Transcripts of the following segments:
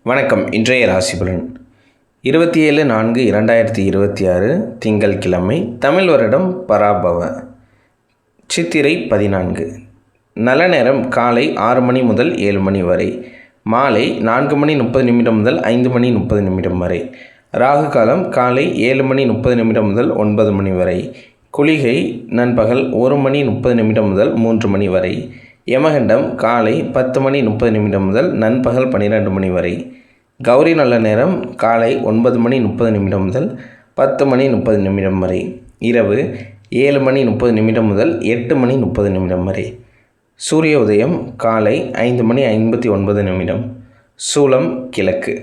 வணக்கம். இன்றைய ராசி பலன் 27/4/2026 திங்கள்கிழமை. தமிழ் வருடம் பராபவ. சித்திரை 14. நல்ல நேரம் காலை 6 மணி முதல் 7 மணி வரை, மாலை 4 மணி 30 நிமிடம் முதல் 5 மணி 30 நிமிடம் வரை. ராகு காலம் காலை 7 மணி 30 நிமிடம் முதல் 9 மணி வரை. குளிகை நண்பகல் 1 மணி 30 நிமிடம் முதல் 3 மணி வரை. யமகண்டம் காலை 10 மணி 30 நிமிடம் முதல் நண்பகல் 12 மணி வரை. கௌரி நல்ல நேரம் காலை 9 மணி 30 நிமிடம் முதல் 10 மணி 30 நிமிடம் வரை. இரவு 7 மணி 30 நிமிடம் முதல் 8 மணி 30 நிமிடம் வரை. சூரிய உதயம் காலை 5 மணி 59 நிமிடம். சூலம் கிழக்கு.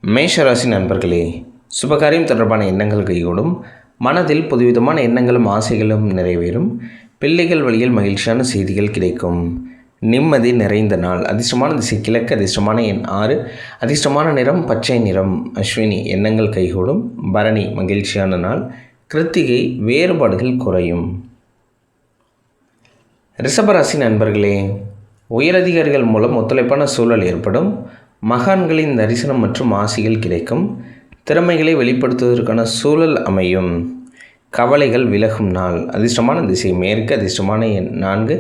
மேஷராசி நண்பர்களே, சுபகாரியம் தொடர்பான எண்ணங்கள் கைகூடும். மனதில் புதுவிதமான எண்ணங்களும் ஆசைகளும் நிறைவேறும். பிள்ளைகள் வழியில் மகிழ்ச்சியான செய்திகள் கிடைக்கும். நிம்மதி நிறைந்த நாள். அதிர்ஷ்டமான திசை கிழக்கு. அதிர்ஷ்டமான எண் 6. அதிர்ஷ்டமான நிறம் பச்சை நிறம். அஸ்வினி எண்ணங்கள் கைகூடும். பரணி மகிழ்ச்சியான நாள். கிருத்திகை வேறுபாடுகள் குறையும். ரிஷபராசி நண்பர்களே, உயரதிகாரிகள் மூலம் ஒத்துழைப்பான சூழல் ஏற்படும். மகான்களின் தரிசனம் மற்றும் ஆசிகள் கிடைக்கும். திறமைகளை வெளிப்படுத்துவதற்கான சூழல் அமையும். கவலைகள் விலகும் நாள். அதிர்ஷ்டமான திசை மேற்கு. அதிர்ஷ்டமான எண் 4.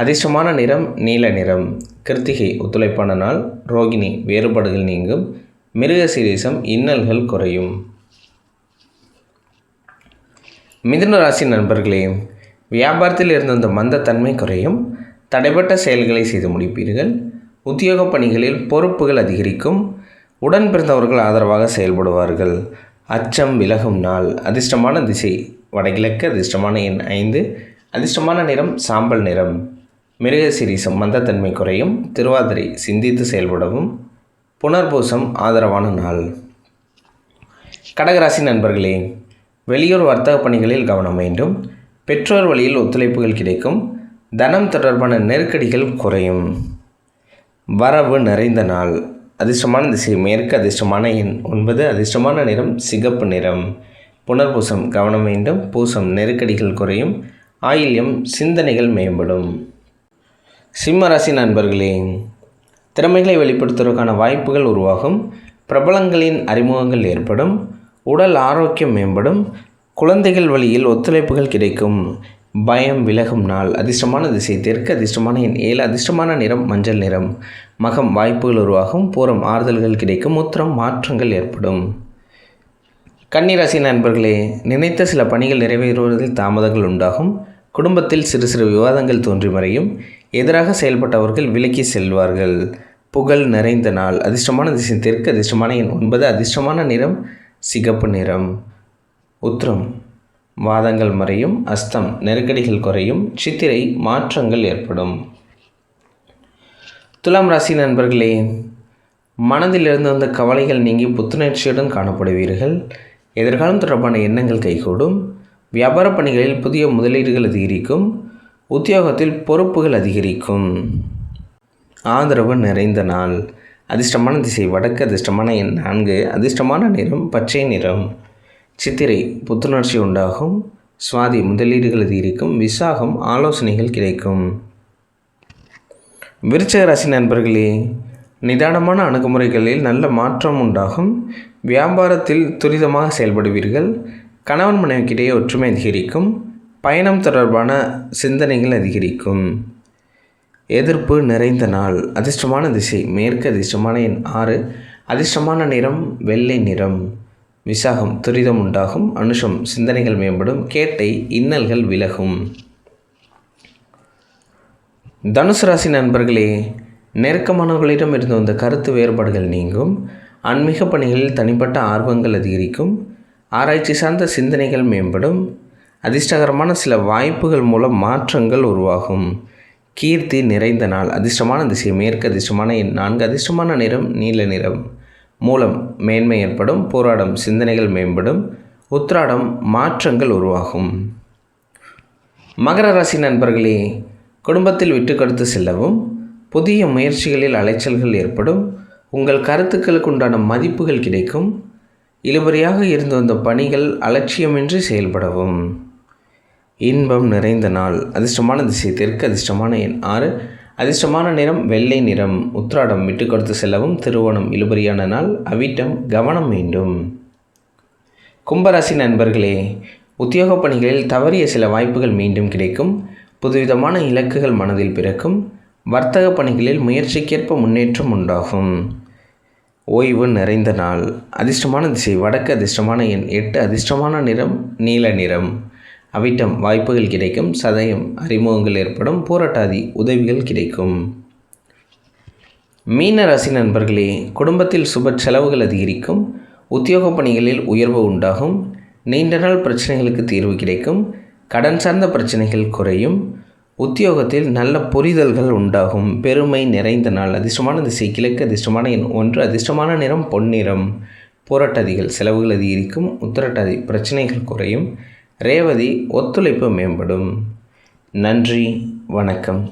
அதிர்ஷ்டமான நிறம் நீல நிறம். கிருத்திகை ஒத்துழைப்பான நாள். ரோகிணி வேறுபாடுகள் நீங்கும். மிருகசீரிசம் இன்னல்கள் குறையும். மிதுன ராசி நண்பர்களே, வியாபாரத்தில் இருந்த அந்த மந்தத்தன்மை குறையும். தடைப்பட்ட செயல்களை செய்து முடிப்பீர்கள். உத்தியோக பணிகளில் பொறுப்புகள் அதிகரிக்கும். உடன் பிறந்தவர்கள் ஆதரவாக செயல்படுவார்கள். அச்சம் விலகும் நாள். அதிர்ஷ்டமான திசை வடகிழக்கு. அதிர்ஷ்டமான எண் 5. அதிர்ஷ்டமான நிறம் சாம்பல் நிறம். மிருகசீரிசம் மந்தத்தன்மை குறையும். திருவாதிரை சிந்தித்து செயல்படவும். புனர்பூசம் ஆதரவான நாள். கடகராசி நண்பர்களே, வெளியூர் வர்த்தக பணிகளில் கவனம் வேண்டும். பெற்றோர் வழியில் ஒத்துழைப்புகள் கிடைக்கும். தனம் தொடர்பான நெருக்கடிகள் குறையும். வரவு நிறைந்த நாள். அதிர்ஷ்டமான திசை மேற்கு. அதிர்ஷ்டமான எண் 9. அதிர்ஷ்டமான நிறம் சிகப்பு நிறம். புனர்பூசம் கவனம் வேண்டும். பூசம் நெருக்கடிகள் குறையும். ஆயில்யம் சிந்தனைகள் மேம்படும். சிம்மராசி நண்பர்களே, திறமைகளை வெளிப்படுத்துவதற்கான வாய்ப்புகள் உருவாகும். பிரபலங்களின் அறிமுகங்கள் ஏற்படும். உடல் ஆரோக்கியம் மேம்படும். குழந்தைகள் வழியில் ஒத்துழைப்புகள் கிடைக்கும். பயம் விலகும் நாள். அதிர்ஷ்டமான திசை தெற்கு. அதிர்ஷ்டமான எண் 7. அதிர்ஷ்டமான நிறம் மஞ்சள் நிறம். மகம் வாய்ப்புகள் உருவாகும். பூரம் ஆறுதல்கள் கிடைக்கும். உத்திரம் மாற்றங்கள் ஏற்படும். கன்னிராசி நண்பர்களே, நினைத்த சில பணிகள் நிறைவேறுவதில் தாமதங்கள் உண்டாகும். குடும்பத்தில் சிறு சிறு விவாதங்கள் தோன்றி மறையும். எதிராக செயல்பட்டவர்கள் விலக்கி செல்வார்கள். புகழ் நிறைந்த நாள். அதிர்ஷ்டமான திசை தெற்கு. அதிர்ஷ்டமான எண் 9. அதிர்ஷ்டமான நிறம் சிகப்பு நிறம். உத்திரம் வாதங்கள் மறையும். அஸ்தம் நெருக்கடிகள் குறையும். சித்திரை மாற்றங்கள் ஏற்படும். துலாம் ராசி நண்பர்களே, மனதிலிருந்து வந்த கவலைகள் நீங்கி புத்துணர்ச்சியுடன் காணப்படுவீர்கள். எதிர்காலம் தொடர்பான எண்ணங்கள் கைகூடும். வியாபார பணிகளில் புதிய முதலீடுகள் அதிகரிக்கும். உத்தியோகத்தில் பொறுப்புகள் அதிகரிக்கும். ஆதரவு நிறைந்த நாள். அதிர்ஷ்டமான திசை வடக்கு. அதிர்ஷ்டமான எண் 4. அதிர்ஷ்டமான நிறம் பச்சை நிறம். சித்திரை புத்துணர்ச்சி உண்டாகும். சுவாதி முதலீடுகள் அதிகரிக்கும். விசாகம் ஆலோசனைகள் கிடைக்கும். விருச்சிக ராசி நண்பர்களே, நிதானமான அணுகுமுறைகளில் நல்ல மாற்றம் உண்டாகும். வியாபாரத்தில் துரிதமாக செயல்படுவீர்கள். கணவன் மனைவிக்கிடையே ஒற்றுமை அதிகரிக்கும். பயணம் தொடர்பான சிந்தனைகள் அதிகரிக்கும். எதிர்ப்பு நிறைந்த நாள். அதிர்ஷ்டமான திசை மேற்கு. அதிர்ஷ்டமான எண் 6. அதிர்ஷ்டமான நிறம் வெள்ளை நிறம். விசாகம் துரிதம் உண்டாகும். அனுஷம் சிந்தனைகள் மேம்படும். கேட்டை இன்னல்கள் விலகும். தனுசு ராசி நண்பர்களே, நெருக்கமானவர்களிடம் இருந்து வந்த கருத்து வேறுபாடுகள் நீங்கும். ஆன்மீக பணிகளில் தனிப்பட்ட ஆர்வங்கள் அதிகரிக்கும். ஆராய்ச்சி சார்ந்த சிந்தனைகள் மேம்படும். அதிர்ஷ்டகரமான சில வாய்ப்புகள் மூலம் மாற்றங்கள் உருவாகும். கீர்த்தி நிறைந்த நாள். அதிர்ஷ்டமான திசை மேற்கு. அதிர்ஷ்டமான எண் 4. அதிர்ஷ்டமான நிறம் நீல நிறம். மூலம் மேன்மை ஏற்படும். போராடம் சிந்தனைகள் மேம்படும். உத்திராடம் மாற்றங்கள் உருவாகும். மகர ராசி நண்பர்களே, குடும்பத்தில் விட்டு கொடுத்து செல்லவும். புதிய முயற்சிகளில் அலைச்சல்கள் ஏற்படும். உங்கள் கருத்துக்களுக்கு உண்டான மதிப்புகள் கிடைக்கும். இழுபறியாக இருந்து வந்த பணிகள் அலட்சியமின்றி செயல்படவும். இன்பம் நிறைந்த நாள். அதிர்ஷ்டமான திசை தெற்கு. அதிர்ஷ்டமான எண் 6. அதிர்ஷ்டமான நிறம் வெள்ளை நிறம். உத்திராடம் விட்டு கொடுத்து செல்லவும். திருவோணம் இழுபறியான நாள். அவிட்டம் கவனம் வேண்டும். கும்பராசி நண்பர்களே, உத்தியோக பணிகளில் தவறிய சில வாய்ப்புகள் மீண்டும் கிடைக்கும். புதுவிதமான இலக்குகள் மனதில் பிறக்கும். வர்த்தக பணிகளில் முயற்சிக்கேற்ப முன்னேற்றம் உண்டாகும். ஓய்வு நிறைந்த நாள். அதிர்ஷ்டமான திசை வடக்கு. அதிர்ஷ்டமான எண் 8. அதிர்ஷ்டமான நிறம் நீல நிறம். அவிட்டம் வாய்ப்புகள் கிடைக்கும். சதயம் அறிமுகங்கள் ஏற்படும். பூரட்டாதி உதவிகள் கிடைக்கும். மீன ராசி நண்பர்களே, குடும்பத்தில் சுப செலவுகள் அதிகரிக்கும். உத்தியோக பணிகளில் உயர்வு உண்டாகும். நீண்ட நாள் பிரச்சனைகளுக்கு தீர்வு கிடைக்கும். கடன் சார்ந்த பிரச்சனைகள் குறையும். உத்தியோகத்தில் நல்ல புரிதல்கள் உண்டாகும். பெருமை நிறைந்த நாள். அதிர்ஷ்டமான திசை கிழக்கு. அதிர்ஷ்டமான எண் 1. அதிர்ஷ்டமான நிறம் பொன்னிறம். பூரட்டாதிகள் செலவுகள் அதிகரிக்கும். உத்திரட்டாதி பிரச்சனைகள் குறையும். ரேவதி ஒத்துழைப்பு மேம்படும். நன்றி, வணக்கம்.